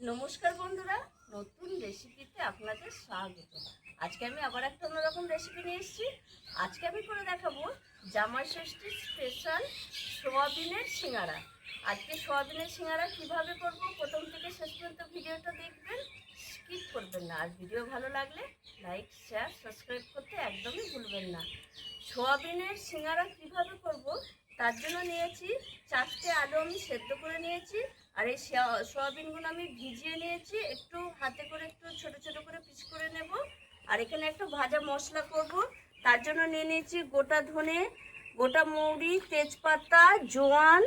নমস্কার বন্ধুরা, নতুন রেসিপিতে আপনাদের স্বাগত। আজকে আমি আবার একটা অন্যরকম রেসিপি নিয়ে এসেছি। আজকে আমি করে দেখাবো জামাই ষষ্ঠীর স্পেশাল সোয়াবিনের সিঙ্গারা। আজকে সোয়াবিনের সিঙ্গারা কিভাবে করব প্রথম থেকে শেষ পর্যন্ত ভিডিওটা দেখবেন, স্কিপ করবেন না। আর ভিডিও ভালো লাগলে লাইক, শেয়ার, সাবস্ক্রাইব করতে একদমই ভুলবেন না। সোয়াবিনের সিঙ্গারা কিভাবে করব তার জন্য নিয়েছি 4টে আলু আমি সেদ্ধ করে নিয়েছি। আর এই সোয়াবিনগুলো আমি ভিজিয়ে নিয়েছি, একটু হাতে করে একটু ছোট ছোট করে পিস করে নেব। আর এখানে একটু ভাজা মশলা করব, তার জন্য নিয়ে নিয়েছি গোটা ধনে, গোটা মৌরি, তেজপাতা, জোয়ান,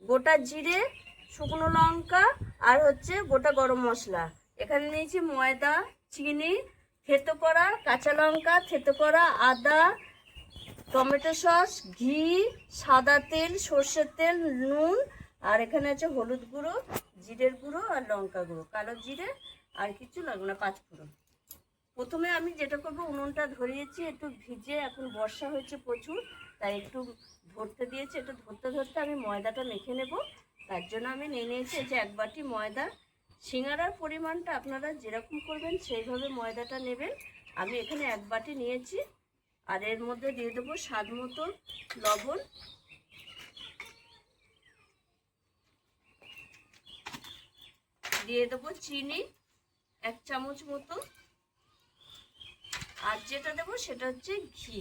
গোটা জিরে, শুকনো লঙ্কা আর গোটা গরম মশলা। এখানে নিয়েছি ময়দা, চিনি, থেতো করা কাঁচা লঙ্কা, থেতো করা আদা, টমেটো সস, ঘি, সাদা তেল, সর্ষের তেল, নুন, আর এখানে আছে হলুদ গুঁড়ো, জিরের গুঁড়ো আর লঙ্কা গুঁড়ো, কালো জিরে, আর কিছু লাগবে না, 5 ফোড়ন। প্রথমে আমি যেটা করবো, উনুনটা ধরিয়েছি, একটু ভিজে, এখন বর্ষা হয়েছে প্রচুর, তাই একটু ধরতে দিয়েছি। একটু ধরতে ধরতে আমি ময়দাটা মেখে নেব। তার জন্য আমি নিয়ে নিয়েছি 1 বাটি ময়দা। সিঙ্গারার পরিমাণটা আপনারা যেরকম করবেন সেইভাবে ময়দাটা নেবেন। আমি এখানে 1 বাটি নিয়েছি। আর এর মধ্যে দিয়ে দেবো স্বাদ মতো লবণ, দিয়ে দেবো চিনি 1 চামচ মতো, আর যেটা দেবো সেটা হচ্ছে ঘি।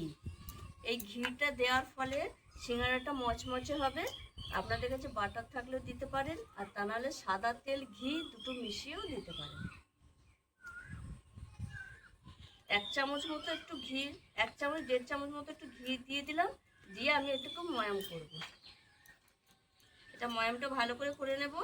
এই ঘিটা দেওয়ার ফলে সিঙ্গারাটা মচমচে হবে। আপনাদের কাছে বাটার থাকলেও দিতে পারেন, আর তা নাহলে সাদা তেল, ঘি দুটো মিশিয়েও দিতে পারেন। 1 চামচ মতো একটু ঘি, 1 চামচ 1.5 চামচ মতো একটু ঘি দিয়ে দিলাম। দিয়ে আমি একটু ময়াম করব। এটা ময়ামটা ভালো করে নেব।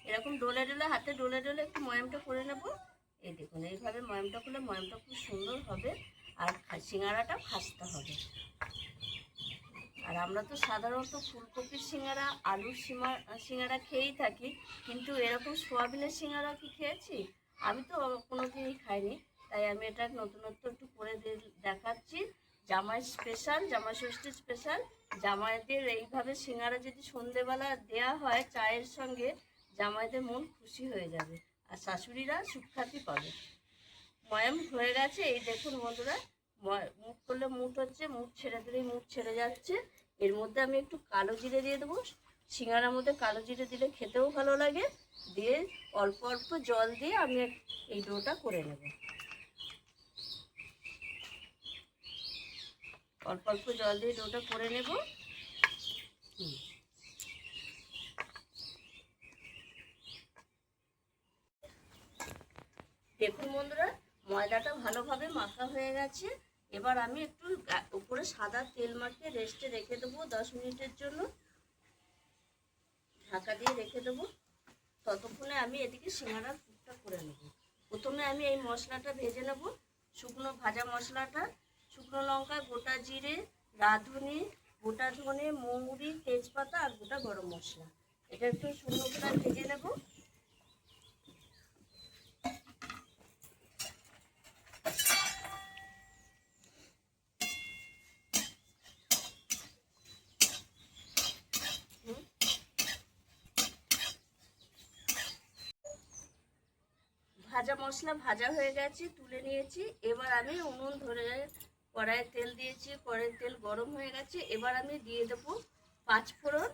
এরকম ডলে ডলে, হাতে ডলে ডলে একটু ময়ামটা করে নেব। এই দেখুন, এইভাবে ময়ামটা করলে ময়ামটা খুব সুন্দর হবে, আর সিঙ্গারাটা খাস্তা হবে। আর আমরা তো সাধারণত ফুলকপির সিঙ্গারা, আলুর সিঙ্গারা খেয়েই থাকি, কিন্তু এরকম সোয়াবিনের সিঙ্গারা কি খেয়েছি? আমি তো কোনোদিনই খাইনি, তাই আমি এটা নতুনত্ব একটু করে দেখাচ্ছি। জামাই স্পেশাল, জামাই ষষ্ঠীর স্পেশাল। জামাইদের এইভাবে সিঙ্গারা যদি সন্ধেবেলা দেওয়া হয় চায়ের সঙ্গে, জামাইদের মন খুশি হয়ে যাবে, আর শাশুড়িরা সুখ্যাতি পাবে। ময়াম হয়ে গেছে, এই দেখুন বন্ধুরা, মুখ করলে মুঠ হচ্ছে, মুখ ছেড়ে দিলেই মুখ ছেড়ে যাচ্ছে। এর মধ্যে আমি একটু কালো জিরে দিয়ে দেবো। সিঙ্গারার মধ্যে কালো জিরে দিলে খেতেও ভালো লাগে। দিয়ে অল্প অল্প জল দিয়ে আমি এই ডোটা করে নেব। অল্প অল্প জল দিয়ে ডোটা করে নেব। দেখুন বন্ধুরা, ময়দাটা ভালোভাবে মাখা হয়ে গেছে। এবার আমি একটু উপরে সাদা তেল মাখিয়ে রেস্টে রেখে দেবো 10 মিনিটের জন্য। ঢাকা দিয়ে রেখে দেবো। ততক্ষণে আমি এদিকে সিঙ্গারার পুরটা করে নেব। প্রথমে আমি এই মশলাটা ভেজে নেব। শুকনো ভাজা মশলাটা, শুকনো লঙ্কা, গোটা জিরে, রাঁধুনি, গোটা ধনে, মৌরি, তেজপাতা আর গোটা গরম মশলা, এটা একটু শুকনো করে ভেজে নেব। ভাজা মশলা ভাজা হয়ে গেছে, তুলে নিয়েছি। এবার আমি উনুন ধরে কড়াইয়ে তেল দিয়েছি, কড়াইয়ের তেল গরম হয়ে গেছে। এবার আমি দিয়ে দেবো 5 ফোড়ন।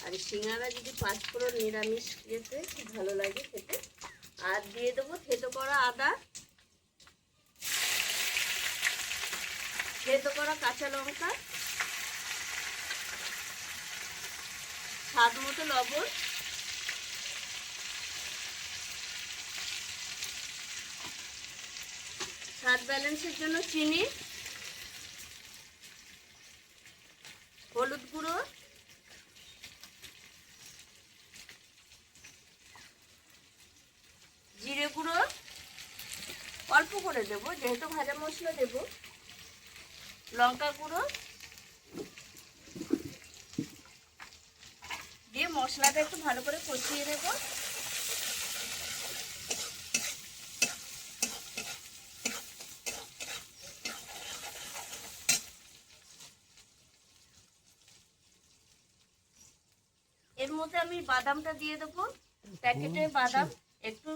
আর সিঙ্গারা যদি 5 ফোড়ন নিরামিষ খেতে খুব ভালো লাগে খেতে। আর দিয়ে দেবো থেতো করা আদা, থেতো করা কাঁচা লঙ্কা, স্বাদ মতো লবণ, স্বাদ ব্যালেন্সের জন্য চিনি, হলুদ গুঁড়ো, জিরে গুঁড়ো অল্প করে দেবো যেহেতু ভাজা মশলা দেবো, লঙ্কা গুঁড়ো, মশলাটা একটু ভালো করে কষিয়ে নেব। এর মধ্যে আমি বাদামটা দিয়ে দেবো, প্যাকেটের বাদাম, একটু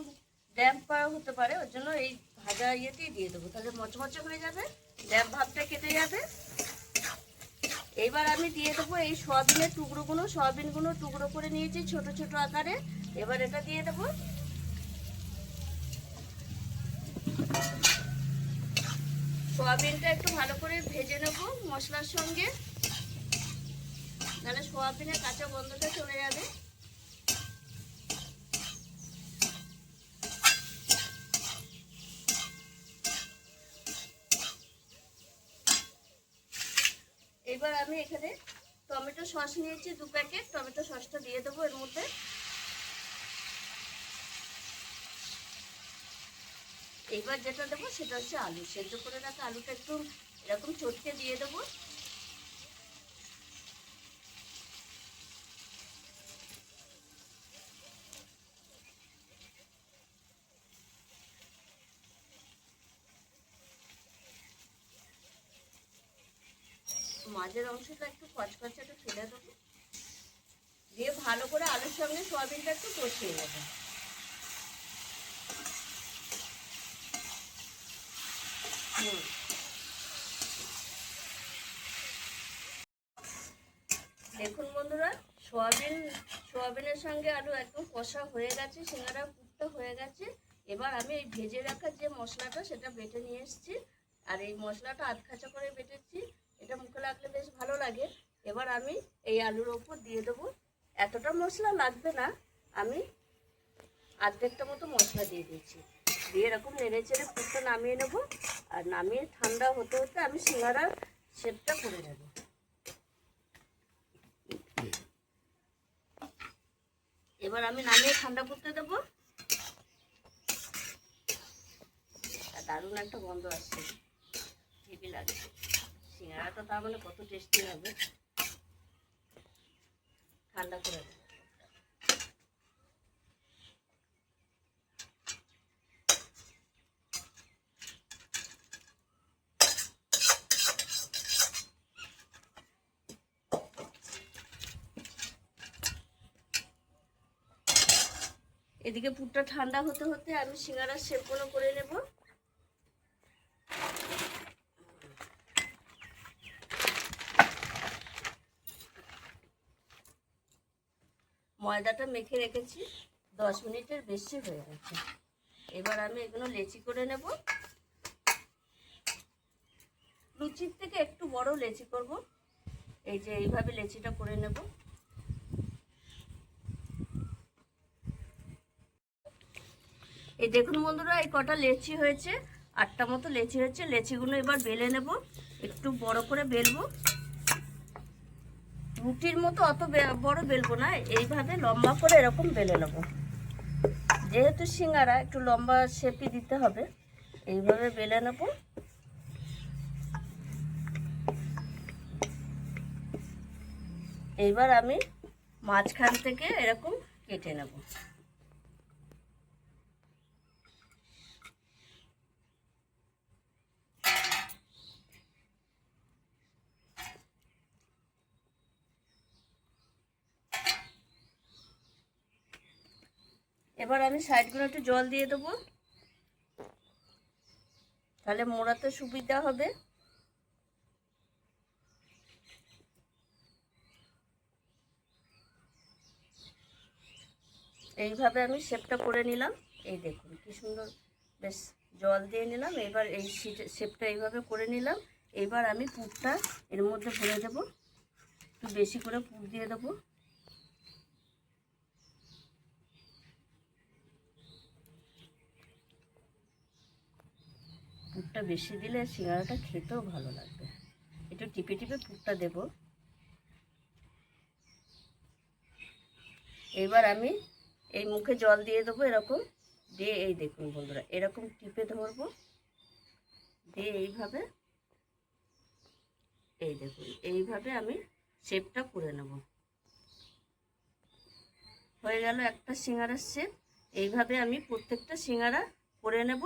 ড্যাম্প হতে পারে, ওর জন্য এই ভাজা ইয়েতেই দিয়ে দেবো, তাহলে মচমচে হয়ে যাবে, ড্যাম্প ভাবটা কেটে যাবে। এবার আমি দিয়ে দেবো এই সয়াবিনের টুকরোগুলো, সয়াবিনগুলো টুকরো করে নিয়েছি ছোট ছোট আকারে। এবার এটা দিয়ে দেবো। সয়াবিনটা একটু ভালো করে ভেজে নেবো মশলার সঙ্গে, তাহলে সয়াবিনের কাঁচা গন্ধটা চলে যাবে। এবার আমি এখানে টমেটো সস নিয়েছি 2 প্যাকেট, টমেটো সসটা দিয়ে দেবো এর মধ্যে। এবার যেটা দেবো সেটা হচ্ছে আলু, সেদ্ধ করে রাখা আলুটা একটু এরকম চটকে দিয়ে দেবো। মাঝের অংশটা একটু কচকচাটা ফেলে দেবো, দিয়ে ভালো করে আলুর সঙ্গে সয়াবিনটা একটু কষিয়ে নেবো। দেখুন বন্ধুরা, সোয়াবিনের সঙ্গে আলু একদম কষা হয়ে গেছে, সিঙ্গারা পুরটা হয়ে গেছে। এবার আমি এই ভেজে রাখা যে মশলাটা সেটা বেটে নিয়ে এসেছি, আর এই মশলাটা আধ খাঁচা করে বেটেছি, এটা মুখে লাগলে বেশ ভালো লাগে। এবার আমি এই আলুর ওপর দিয়ে দেবো। এতটা মশলা লাগবে না, আমি অর্ধেকটা মতো মশলা দিয়ে দিয়েছি, দিয়ে এরকম নেড়ে চেড়ে পুরটা নামিয়ে নেব। আর নামিয়ে ঠান্ডা হতে হতে আমি সিঙ্গারার শেপটা করে নেব। এবার আমি নামিয়ে ঠান্ডা করতে দেবো। দারুণ একটা গন্ধ আসছে, হেভি লাগছে। সিঙ্গারাটা তার মানে কত টেস্টি হবে। ঠান্ডা করে দেবো। এদিকে পুরটা ঠান্ডা হতে হতে আমি সিঙ্গারার শেপগুলো করে নেব। ময়দাটা মেখে রেখেছি, 10 মিনিটের বেশি হয়ে গেছে। এবার আমি এগুলো লেচি করে নেব। লুচির থেকে একটু বড় লেচি করব, এই যে এইভাবে লেচিটা করে নেব। এই দেখুন বন্ধুরা, এই কটা লেচি হয়েছে, 8টা মতো লেচি হয়েছে। লেচিগুলো এবার বেলে নেব, একটু বড় করে বেলবো। রুটির মতো অত বড় বেলবো না, এইভাবে লম্বা করে এরকম বেলে নেব। যেহেতু সিঙ্গারা একটু লম্বা শেপই দিতে হবে, এইভাবে বেলে নেব। এইবার আমি মাঝখান থেকে এরকম কেটে নেব। এবার আমি সাইডগুলো একটু জল দিয়ে দেবো, তাহলে মোড়াতে সুবিধা হবে। এইভাবে আমি শেপটা করে নিলাম। এই দেখুন কি সুন্দর, বেশ জল দিয়ে নিলাম। এবার এই শেপটা এইভাবে করে নিলাম। এবার আমি পুরটা এর মধ্যে ভরে দেবো, একটু বেশি করে পুর দিয়ে দেবো। পুরটা বেশি দিলে সিঙ্গারাটা খেতেও ভালো লাগবে। একটু টিপে টিপে পুরটা দেব। এবার আমি এই মুখে জল দিয়ে দেবো এরকম দিয়ে, এই দেখুন বন্ধুরা, এরকম টিপে ধরবো, দিয়ে এইভাবে, এই দেখুন এইভাবে আমি শেপটা করে নেব। হয়ে গেল একটা সিঙ্গারার শেপ। এইভাবে আমি প্রত্যেকটা সিঙ্গারা করে নেব।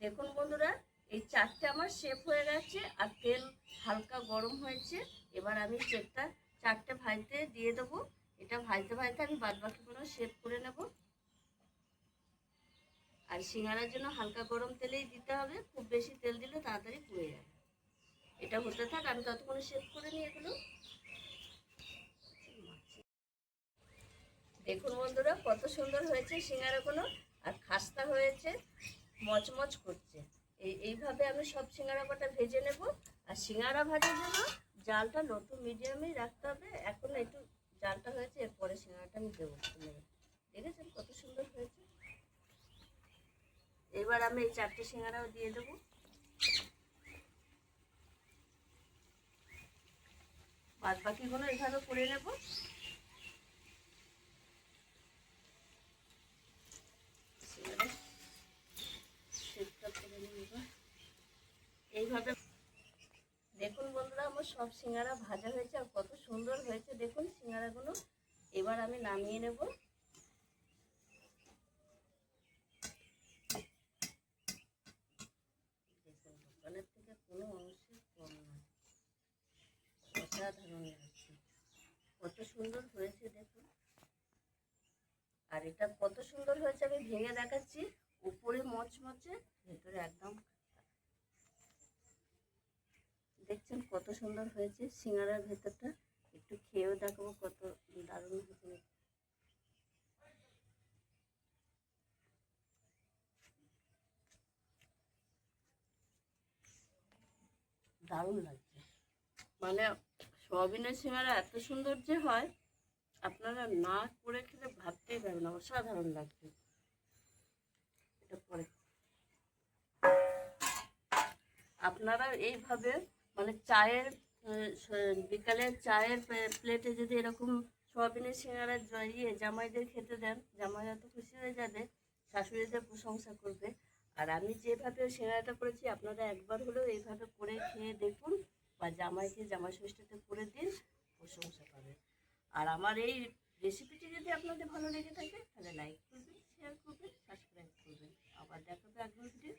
দেখুন বন্ধুরা, এই চারটে আমার শেপ হয়ে গেছে আর তেল হালকা গরম হয়েছে। এবার আমি চারটে ভাজতে দিয়ে দেবো। এটা ভাজতে ভাজতে আমি বাদবাকিগুলো শেপ করে নেব। আর সিঙ্গারার জন্য হালকা গরম তেলেই দিতে হবে, খুব বেশি তেল দিলে তাড়াতাড়ি পুড়ে যাবে। এটা হতে থাক, আমি ততক্ষণে শেপ করে নিই এগুলো। দেখুন বন্ধুরা, কত সুন্দর হয়েছে সিঙ্গারাগুলো, আর খাস্তা হয়েছে, মচমচ করছে। এইভাবে আমি সব সিঙ্গারা কটা ভেজে নেব। আর সিঙ্গারা ভাজার জন্য জালটা লো টু মিডিয়ামেই রাখতে হবে। এখন একটু জালটা হয়েছে, এরপরে সিঙ্গারাটা আমি দেবো। দেখেছেন কত সুন্দর হয়েছে। এবার আমি এই চারটে সিঙ্গারাও দিয়ে দেবো। বাদ বাকিগুলো এভাবে করে নেব। এইভাবে দেখুন বন্ধুরা, আমার সব সিঙ্গারা ভাজা হয়েছে আর কত সুন্দর হয়েছে দেখুন সিঙ্গারাগুলো। এবার আমি নামিয়ে নেব। দেখুন দোকানের থেকে কোনো অংশে কম নয়, অসাধারণ লাগছে, কত সুন্দর হয়েছে দেখুন। আর এটা কত সুন্দর হয়েছে আমি ভেঙে দেখাচ্ছি। উপরে মচমচে, ভেতরে একদম। দেখছেন কত সুন্দর হয়েছে সিঙ্গারার ভেতরটা। একটু খেয়েও দেখাবো কত দারুণ হয়েছে। দারুণ লাগছে, মানে সয়াবিনের সিঙ্গারা এত সুন্দর যে হয়, আপনারা না করে খেলে ভাবতেই পারবেন না, অসাধারণ লাগছে। এটা পরে আপনারা এইভাবে মানে চায়ের বিকালের চায়ের প্লেটে যদি এরকম সয়াবিনের সিঙ্গারা জামাইদের খেতে দেন, জামাইরা তো খুশি হয়ে যাবে, শাশুড়িদের প্রশংসা করবে। আর আমি যেভাবে সিঙ্গারাটা করেছি, আপনারা একবার হলেও এইভাবে করে খেয়ে দেখুন, বা জামাইকে জামাই ষষ্ঠীতে করে দিন, প্রশংসা পাবেন। আর আমার এই রেসিপিটি যদি আপনাদের ভালো লেগে থাকে, তাহলে লাইক করবেন, শেয়ার করবেন, সাবস্ক্রাইব করবেন। আবার দেখাবে আগ্রহ ভিডিও।